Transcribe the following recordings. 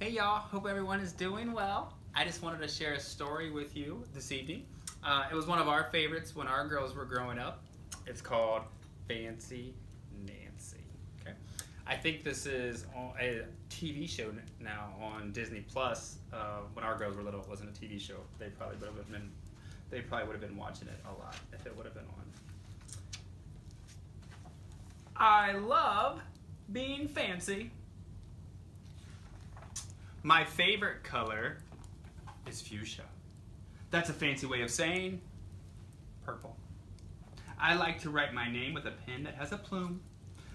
Hey y'all, hope everyone is doing well. I just wanted to share a story with you this evening. It was one of our favorites when our girls were growing up. It's called Fancy Nancy. Okay, I think this is a TV show now on Disney Plus. When our girls were little, it wasn't a TV show. They probably would have been watching it a lot if it would have been on. I love being fancy. My favorite color is fuchsia. That's a fancy way of saying purple. I like to write my name with a pen that has a plume.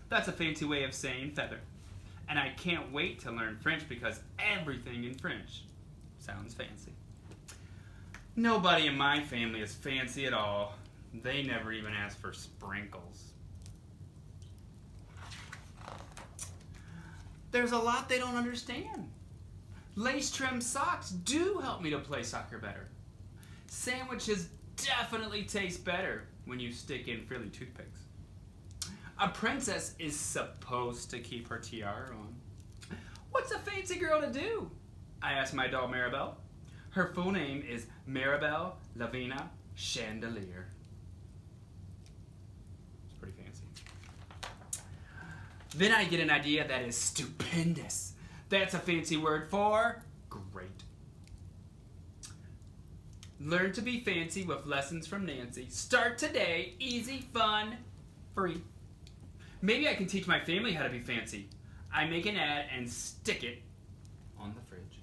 That's a fancy way of saying feather. And I can't wait to learn French because everything in French sounds fancy. Nobody in my family is fancy at all. They never even ask for sprinkles. There's a lot they don't understand. Lace trim socks do help me to play soccer better. Sandwiches definitely taste better when you stick in frilly toothpicks. A princess is supposed to keep her tiara on. What's a fancy girl to do? I asked my doll Maribel. Her full name is Maribel Lavina Chandelier. It's pretty fancy. Then I get an idea that is stupendous. That's a fancy word for great. Learn to be fancy with lessons from Nancy. Start today, easy, fun, free. Maybe I can teach my family how to be fancy. I make an ad and stick it on the fridge.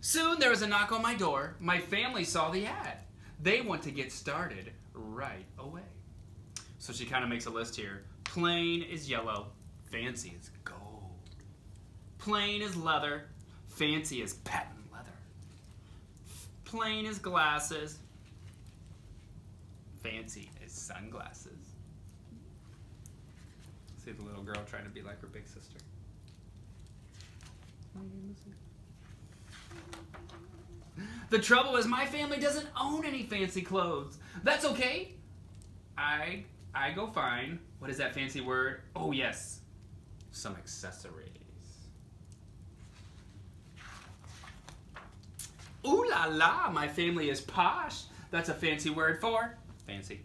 Soon there was a knock on my door. My family saw the ad. They want to get started right away. So she kind of makes a list here. Plain is yellow. Fancy is gold. Plain is leather. Fancy is patent leather. Plain is glasses. Fancy is sunglasses. See the little girl trying to be like her big sister. The trouble is my family doesn't own any fancy clothes. That's okay. I go find, what is that fancy word? Oh yes, some accessories. Ooh la la, my family is posh. That's a fancy word for fancy.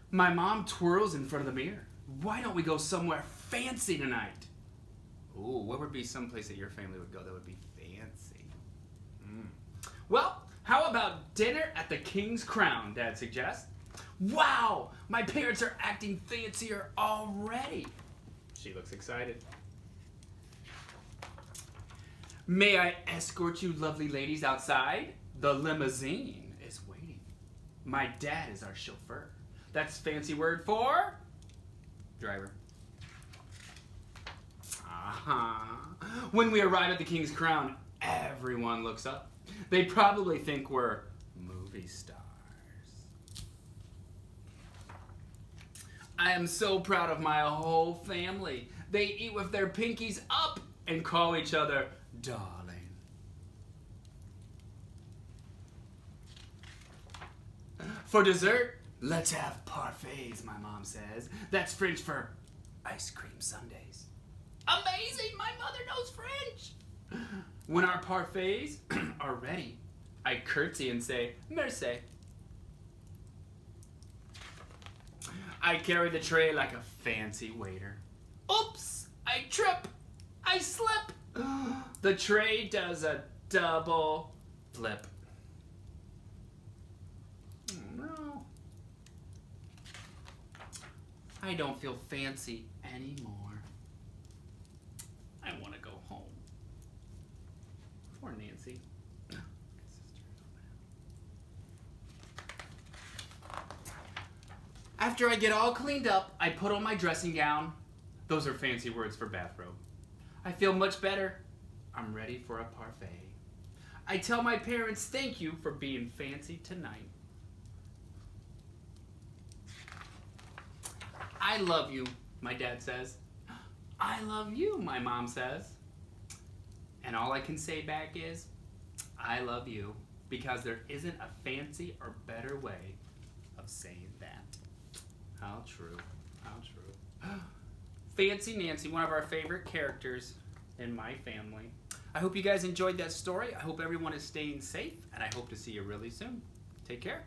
My mom twirls in front of the mirror. Why don't we go somewhere fancy tonight? Ooh, what would be some place that your family would go that would be fancy? Well, how about dinner at the King's Crown, Dad suggests. Wow, my parents are acting fancier already. She looks excited. May I escort you lovely ladies outside? The limousine is waiting. My dad is our chauffeur. That's fancy word for driver. When we arrive at the King's Crown, everyone looks up. They probably think we're movie stars. I am so proud of my whole family. They eat with their pinkies up and call each other darling. For dessert, let's have parfaits, my mom says. That's French for ice cream sundaes. Amazing, my mother knows French. When our parfaits are ready, I curtsy and say, merci. I carry the tray like a fancy waiter. Oops, I trip, I slip. The tray does a double flip. Oh no. I don't feel fancy anymore. I want to go home. Poor Nancy. After I get all cleaned up, I put on my dressing gown. Those are fancy words for bathrobe. I feel much better. I'm ready for a parfait. I tell my parents thank you for being fancy tonight. I love you, my dad says. I love you, my mom says. And all I can say back is, I love you, because there isn't a fancy or better way of saying that. How true, how true. Fancy Nancy, one of our favorite characters in my family. I hope you guys enjoyed that story. I hope everyone is staying safe, and I hope to see you really soon. Take care.